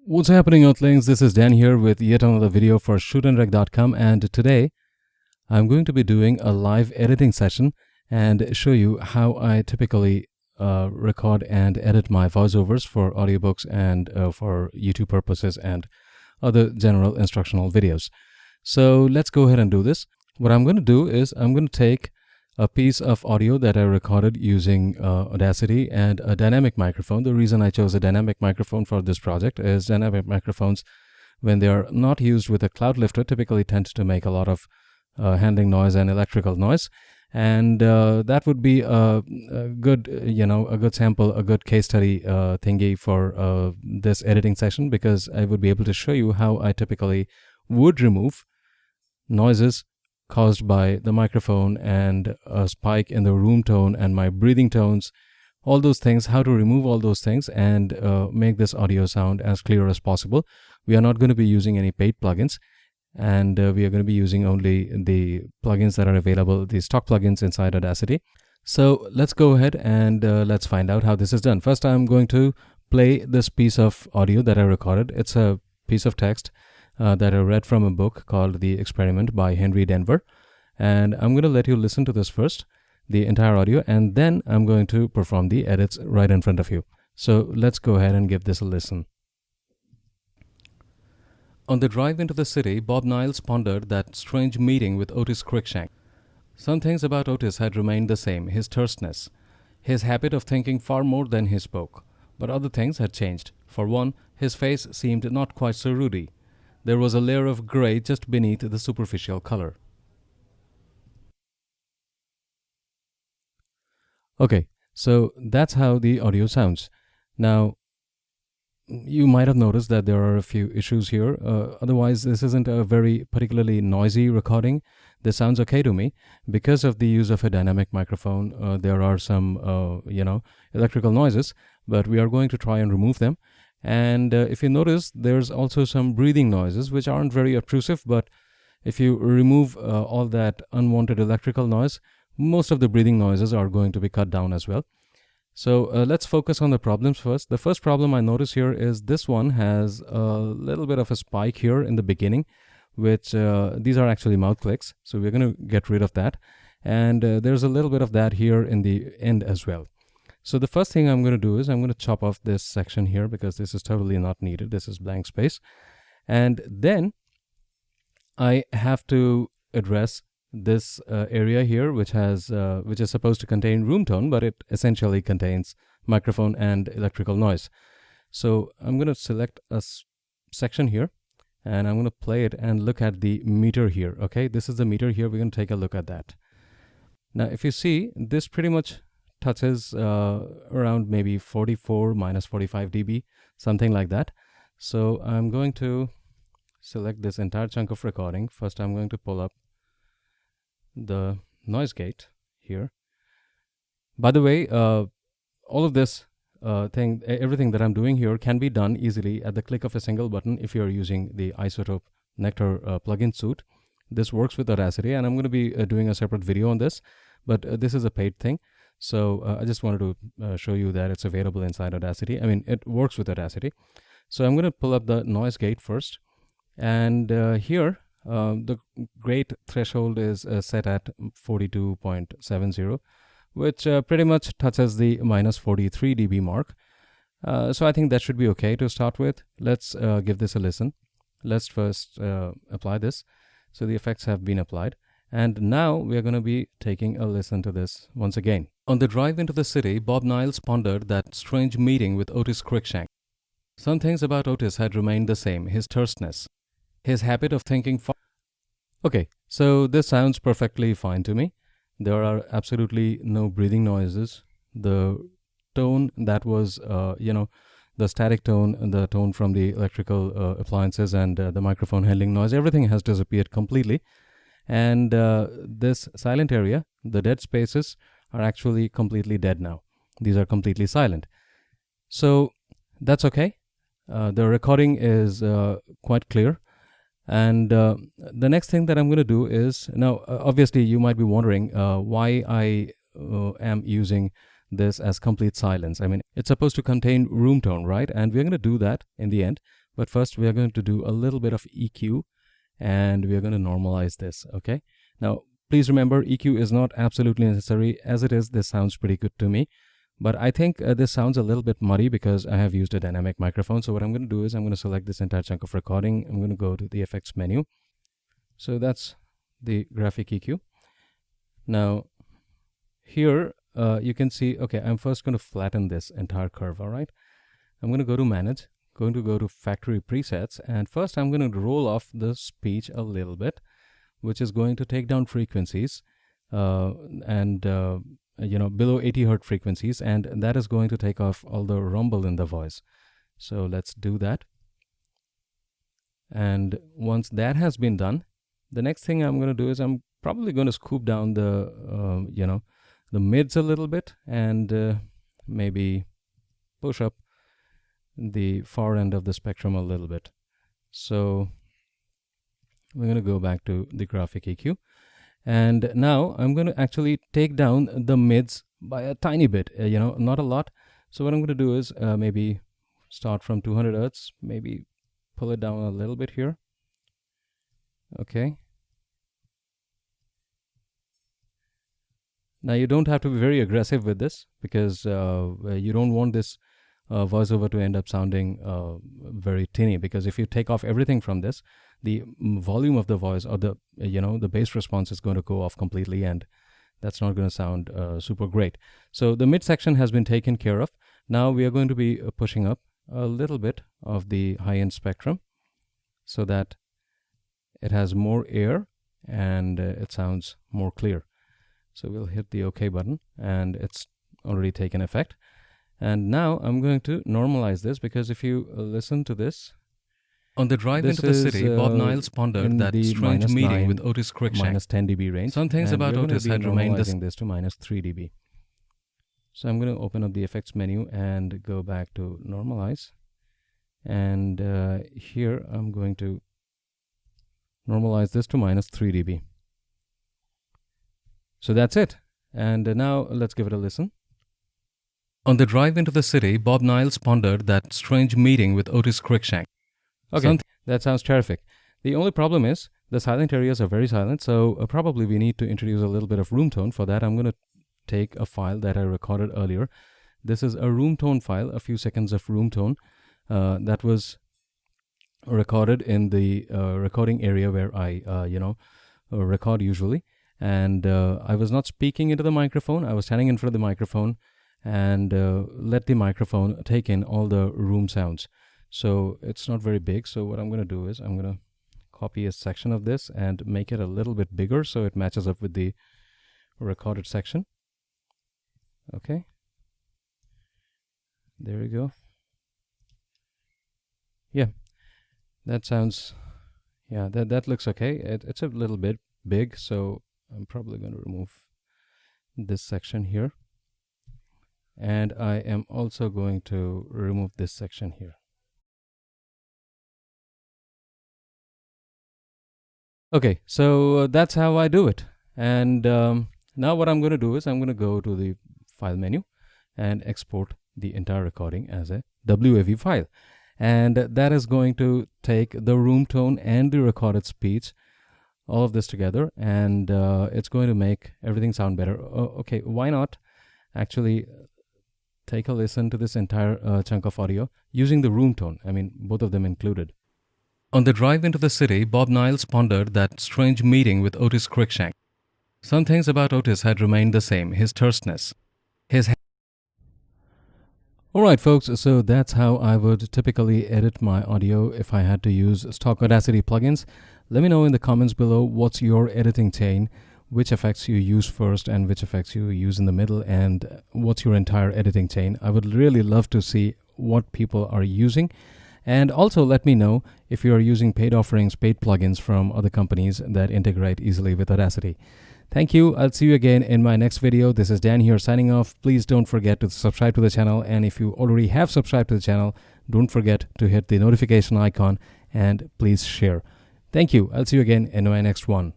What's happening, Earthlings? This is Dan here with yet another video for shootandrec.com, and today I'm going to be doing a live editing session and show you how I typically record and edit my voiceovers for audiobooks and for YouTube purposes and other general instructional videos. So let's go ahead and do this. What I'm going to do is I'm going to take a piece of audio that I recorded using Audacity and a dynamic microphone. The reason I chose a dynamic microphone for this project is dynamic microphones, when they are not used with a cloud lifter, typically tend to make a lot of handling noise and electrical noise. And that would be a good, a good sample, a good case study thingy for this editing session, because I would be able to show you how I typically would remove noises caused by the microphone and a spike in the room tone and my breathing tones, all those things, how to remove all those things and make this audio sound as clear as possible. We are not going to be using any paid plugins, and we are going to be using only the plugins that are available, the stock plugins inside Audacity. So let's go ahead and let's find out how this is done. First, I'm going to play this piece of audio that I recorded. It's a piece of text that I read from a book called The Experiment by Henry Denver. And I'm going to let you listen to this first, the entire audio, and then I'm going to perform the edits right in front of you. So let's go ahead and give this a listen. On the drive into the city, Bob Niles pondered that strange meeting with Otis Cruikshank. Some things about Otis had remained the same: his terseness, his habit of thinking far more than he spoke. But other things had changed. For one, his face seemed not quite so ruddy. There was a layer of gray just beneath the superficial color. Okay, so that's how the audio sounds. Now, you might have noticed that there are a few issues here. Otherwise, this isn't a very particularly noisy recording. This sounds okay to me. Because of the use of a dynamic microphone, there are some, electrical noises, but we are going to try and remove them. And if you notice, there's also some breathing noises which aren't very obtrusive, but if you remove all that unwanted electrical noise, most of the breathing noises are going to be cut down as well. So let's focus on the problems first. The first problem I notice here is this one has a little bit of a spike here in the beginning, which these are actually mouth clicks. So we're going to get rid of that. And there's a little bit of that here in the end as well. So the first thing I'm going to do is I'm going to chop off this section here, because this is totally not needed. This is blank space. And then I have to address this area here, which is supposed to contain room tone, but it essentially contains microphone and electrical noise. So I'm going to select a section here, and I'm going to play it and look at the meter here. Okay, this is the meter here. We're going to take a look at that. Now, if you see, this pretty much touches around maybe 44 minus 45 dB, something like that. So I'm going to select this entire chunk of recording. First, I'm going to pull up the noise gate here. By the way, all of this everything that I'm doing here can be done easily at the click of a single button if you're using the iZotope Nectar plugin suite. This works with Audacity, and I'm going to be doing a separate video on this, but this is a paid thing. So I just wanted to show you that it's available inside Audacity. I mean, it works with Audacity. So I'm going to pull up the noise gate first. And here, the gate threshold is set at 42.70, which pretty much touches the minus 43 dB mark. So I think that should be okay to start with. Let's give this a listen. Let's first apply this. So the effects have been applied. And now we are going to be taking a listen to this once again. On the drive into the city, Bob Niles pondered that strange meeting with Otis Cruikshank. Some things about Otis had remained the same: his terseness, his habit of thinking far. Okay, so this sounds perfectly fine to me. There are absolutely no breathing noises. The tone that was, the static tone, the tone from the electrical appliances and the microphone handling noise, everything has disappeared completely. And this silent area, the dead spaces, are actually completely dead now. These are completely silent. So that's okay. The recording is quite clear. And the next thing that I'm going to do is, now obviously you might be wondering why I am using this as complete silence. I mean, it's supposed to contain room tone, right? And we're going to do that in the end. But first, we are going to do a little bit of EQ, and we are going to normalize this, okay? Now, please remember, EQ is not absolutely necessary. As it is, this sounds pretty good to me. But I think this sounds a little bit muddy because I have used a dynamic microphone. So what I'm going to do is I'm going to select this entire chunk of recording. I'm going to go to the effects menu. So that's the graphic EQ. Now, here you can see, okay, I'm first going to flatten this entire curve, all right? I'm going to go to Manage, going to go to Factory Presets, and first I'm going to roll off the speech a little bit, which is going to take down frequencies below 80 hertz frequencies, and that is going to take off all the rumble in the voice. So let's do that. And once that has been done, the next thing I'm going to do is I'm probably going to scoop down the the mids a little bit, and maybe push up the far end of the spectrum a little bit. So we're going to go back to the graphic EQ. And now I'm going to actually take down the mids by a tiny bit, not a lot. So what I'm going to do is maybe start from 200 hertz, maybe pull it down a little bit here. Okay. Now you don't have to be very aggressive with this because you don't want this voiceover to end up sounding very tinny, because if you take off everything from this, the volume of the voice or the the bass response is going to go off completely, and that's not going to sound super great. So the mid section has been taken care of. Now we are going to be pushing up a little bit of the high end spectrum so that it has more air and it sounds more clear. So we'll hit the OK button, and it's already taken effect. And now I'm going to normalize this, because if you listen to this, on the drive into the city, Bob Niles pondered that strange meeting with Otis Cruikshank. Minus 10 dB range. Some things about Otis had remained the same. This to minus 3 dB. So I'm going to open up the effects menu and go back to Normalize. And here I'm going to normalize this to minus 3 dB. So that's it. And now let's give it a listen. On the drive into the city, Bob Niles pondered that strange meeting with Otis Cruikshank. Okay, that sounds terrific. The only problem is the silent areas are very silent, so probably we need to introduce a little bit of room tone. For that, I'm going to take a file that I recorded earlier. This is a room tone file, a few seconds of room tone that was recorded in the recording area where I, record usually. And I was not speaking into the microphone. I was standing in front of the microphone and let the microphone take in all the room sounds. So it's not very big. So what I'm going to do is I'm going to copy a section of this and make it a little bit bigger so it matches up with the recorded section. Okay. There we go. Yeah, that sounds, yeah, that looks okay. It's a little bit big, so I'm probably going to remove this section here. And I am also going to remove this section here. Okay, so that's how I do it. And now what I'm going to do is I'm going to go to the file menu and export the entire recording as a WAV file. And that is going to take the room tone and the recorded speech, all of this together, and it's going to make everything sound better. Okay, why not actually take a listen to this entire chunk of audio using the room tone, I mean, both of them included. On the drive into the city, Bob Niles pondered that strange meeting with Otis Cruikshank. Some things about Otis had remained the same: his terseness, his... Alright folks, so that's how I would typically edit my audio if I had to use stock Audacity plugins. Let me know in the comments below what's your editing chain, which effects you use first and which effects you use in the middle, and what's your entire editing chain. I would really love to see what people are using. And also let me know if you are using paid offerings, paid plugins from other companies that integrate easily with Audacity. Thank you. I'll see you again in my next video. This is Dan here signing off. Please don't forget to subscribe to the channel. And if you already have subscribed to the channel, don't forget to hit the notification icon and please share. Thank you. I'll see you again in my next one.